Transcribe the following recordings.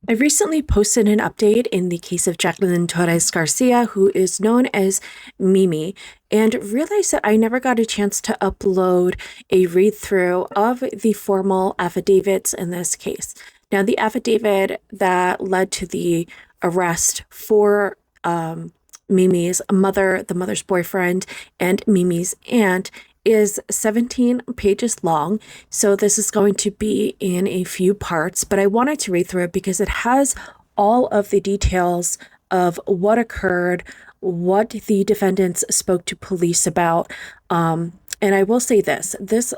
I recently posted an update in the case of Jaqueline Torres-Garcia, who is known as Mimi, and realized that I never got a chance to upload a read through of the formal affidavits in this case. Now, the affidavit that led to the arrest for Mimi's mother, the mother's boyfriend, and Mimi's aunt is 17 pages long. So this is going to be in a few parts, but I wanted to read through it because it has all of the details of what occurred, what the defendants spoke to police about. And I will say this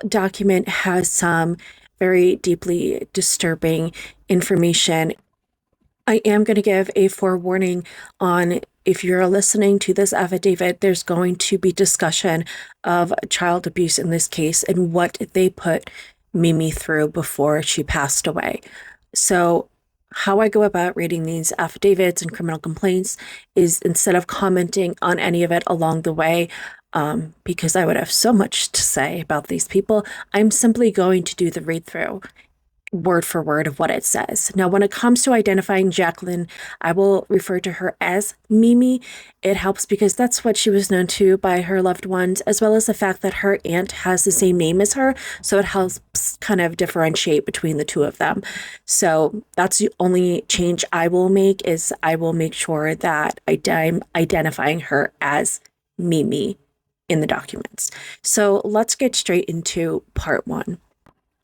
document has some very deeply disturbing information. I am going to give a forewarning on if you're listening to this affidavit, there's going to be discussion of child abuse in this case and what they put Mimi through before she passed away. So how I go about reading these affidavits and criminal complaints is instead of commenting on any of it along the way, because I would have so much to say about these people, I'm simply going to do the read through word for word of what it says. Now, when it comes to identifying Jaqueline, I will refer to her as Mimi. It helps because that's what she was known to by her loved ones, as well as the fact that her aunt has the same name as her. So it helps kind of differentiate between the two of them. So that's the only change I will make is I will make sure that I'm identifying her as Mimi in the documents. So let's get straight into part one.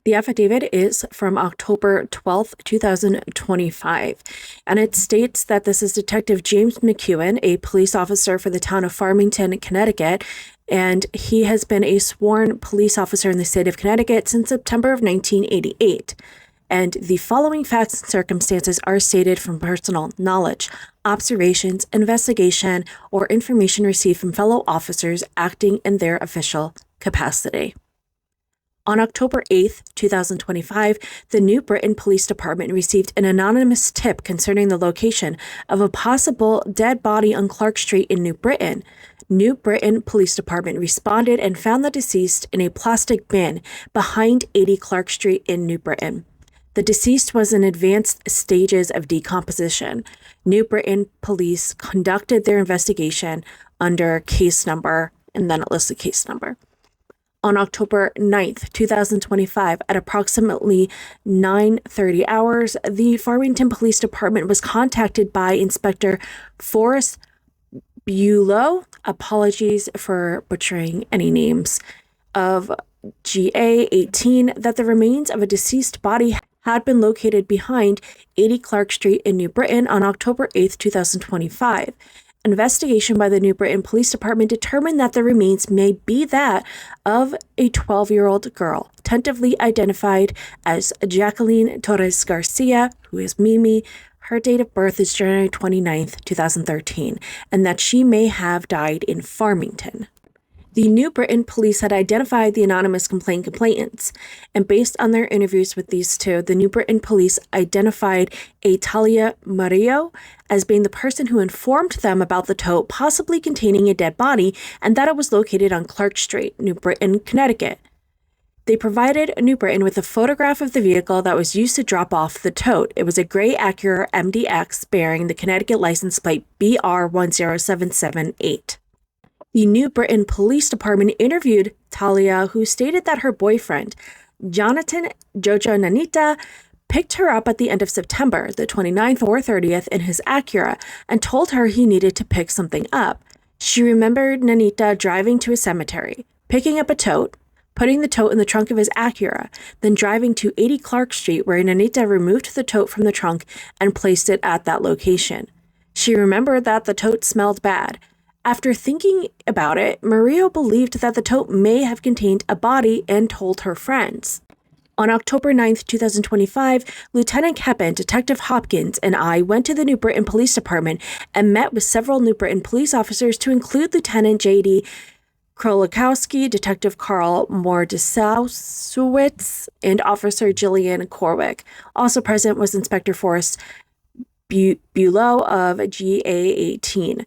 The affidavit is from October 12th, 2025, and it states that this is Detective James McEwen, a police officer for the town of Farmington, Connecticut, and he has been a sworn police officer in the state of Connecticut since September of 1988. And the following facts and circumstances are stated from personal knowledge, observations, investigation, or information received from fellow officers acting in their official capacity. On October 8th, 2025, the New Britain Police Department received an anonymous tip concerning the location of a possible dead body on Clark Street in New Britain. New Britain Police Department responded and found the deceased in a plastic bin behind 80 Clark Street in New Britain. The deceased was in advanced stages of decomposition. New Britain Police conducted their investigation under case number, and then it lists the case number. On October 9th, 2025, at approximately 9:30 hours, the Farmington Police Department was contacted by Inspector Forrest Bulow, apologies for butchering any names, of GA 18, that the remains of a deceased body had been located behind 80 Clark Street in New Britain on October 8th, 2025. Investigation by the New Britain Police Department determined that the remains may be that of a 12-year-old girl, tentatively identified as Jaqueline Torres-Garcia, who is Mimi. Her date of birth is January 29th, 2013, and that she may have died in Farmington. The New Britain police had identified the anonymous complainants, and based on their interviews with these two, the New Britain police identified a Talia Murillo as being the person who informed them about the tote possibly containing a dead body and that it was located on Clark Street, New Britain, Connecticut. They provided New Britain with a photograph of the vehicle that was used to drop off the tote. It was a gray Acura MDX bearing the Connecticut license plate BR10778. The New Britain Police Department interviewed Talia, who stated that her boyfriend, Jonathan Jojo Nanita, picked her up at the end of September, the 29th or 30th, in his Acura and told her he needed to pick something up. She remembered Nanita driving to a cemetery, picking up a tote, putting the tote in the trunk of his Acura, then driving to 80 Clark Street, where Nanita removed the tote from the trunk and placed it at that location. She remembered that the tote smelled bad. After thinking about it, Murillo believed that the tote may have contained a body and told her friends. On October 9th, 2025, Lieutenant Captain Detective Hopkins and I went to the New Britain Police Department and met with several New Britain police officers to include Lieutenant J.D. Krolikowski, Detective Carl Mordisowicz, and Officer Jillian Corwick. Also present was Inspector Forrest Bulow of GA 18.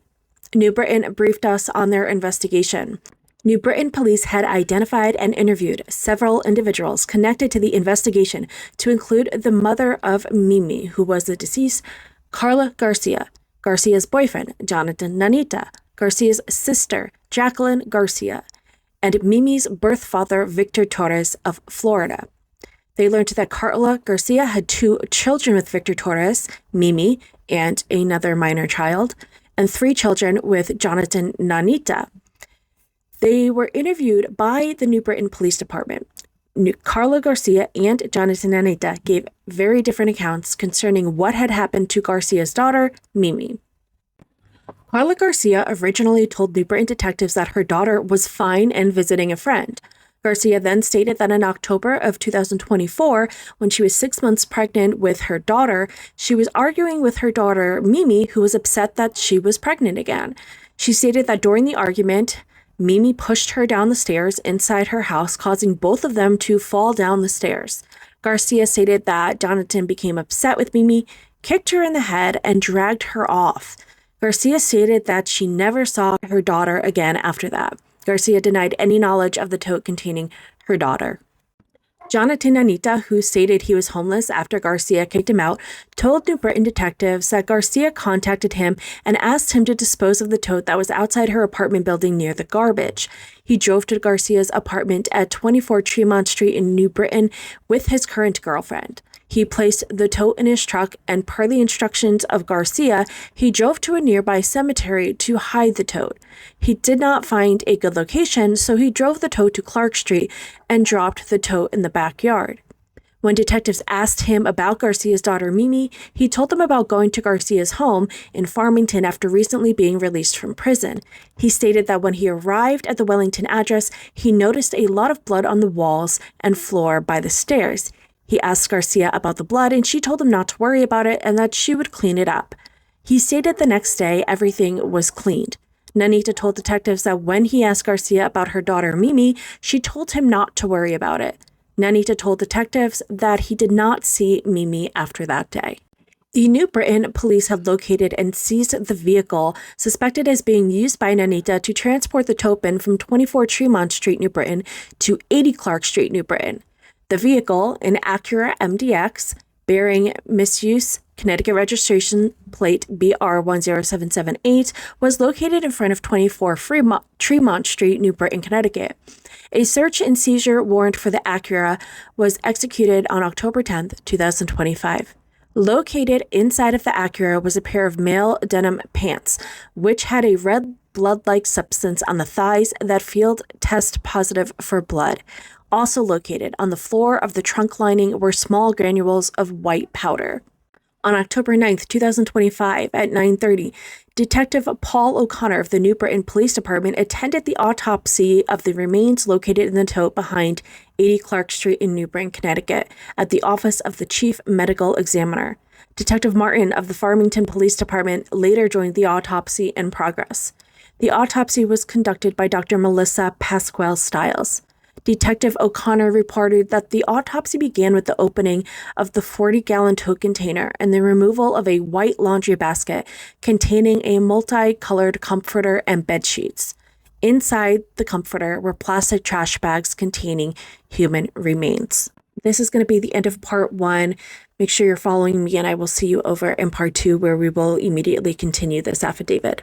New Britain briefed us on their investigation. New Britain police had identified and interviewed several individuals connected to the investigation, to include the mother of Mimi, who was the deceased, Carla Garcia, Garcia's boyfriend, Jonathan Nanita, Garcia's sister, Jaqueline Garcia, and Mimi's birth father, Victor Torres of Florida. They learned that Carla Garcia had 2 children with Victor Torres, Mimi, and another minor child, and 3 children with Jonathan Nanita. They were interviewed by the New Britain Police Department. Carla Garcia and Jonathan Nanita gave very different accounts concerning what had happened to Garcia's daughter, Mimi. Carla Garcia originally told New Britain detectives that her daughter was fine and visiting a friend. Garcia then stated that in October of 2024, when she was 6 months pregnant with her daughter, she was arguing with her daughter, Mimi, who was upset that she was pregnant again. She stated that during the argument, Mimi pushed her down the stairs inside her house, causing both of them to fall down the stairs. Garcia stated that Jonathan became upset with Mimi, kicked her in the head, and dragged her off. Garcia stated that she never saw her daughter again after that. Garcia denied any knowledge of the tote containing her daughter. Jonathan Nanita, who stated he was homeless after Garcia kicked him out, told New Britain detectives that Garcia contacted him and asked him to dispose of the tote that was outside her apartment building near the garbage. He drove to Garcia's apartment at 24 Tremont Street in New Britain with his current girlfriend. He placed the tote in his truck, and per the instructions of Garcia, he drove to a nearby cemetery to hide the tote. He did not find a good location, so he drove the tote to Clark Street and dropped the tote in the backyard. When detectives asked him about Garcia's daughter Mimi, he told them about going to Garcia's home in Farmington after recently being released from prison. He stated that when he arrived at the Wellington address, he noticed a lot of blood on the walls and floor by the stairs. He asked Garcia about the blood, and she told him not to worry about it and that she would clean it up. He stated the next day everything was cleaned. Nanita told detectives that when he asked Garcia about her daughter Mimi, she told him not to worry about it. Nanita told detectives that he did not see Mimi after that day. The New Britain police had located and seized the vehicle suspected as being used by Nanita to transport the tote bin from 24 Tremont Street, New Britain to 80 Clark Street, New Britain. The vehicle, an Acura MDX, bearing misuse Connecticut registration plate BR10778, was located in front of 24 Tremont Street, New Britain, Connecticut. A search and seizure warrant for the Acura was executed on October 10, 2025. Located inside of the Acura was a pair of male denim pants, which had a red blood-like substance on the thighs that field test positive for blood. Also located on the floor of the trunk lining were small granules of white powder. On October 9, 2025, at 9:30, Detective Paul O'Connor of the New Britain Police Department attended the autopsy of the remains located in the tote behind 80 Clark Street in New Britain, Connecticut, at the office of the Chief Medical Examiner. Detective Martin of the Farmington Police Department later joined the autopsy in progress. The autopsy was conducted by Dr. Melissa Pasquale-Stiles. Detective O'Connor reported that the autopsy began with the opening of the 40-gallon tote container and the removal of a white laundry basket containing a multicolored comforter and bed sheets. Inside the comforter were plastic trash bags containing human remains. This is going to be the end of part 1. Make sure you're following me, and I will see you over in part 2, where we will immediately continue this affidavit.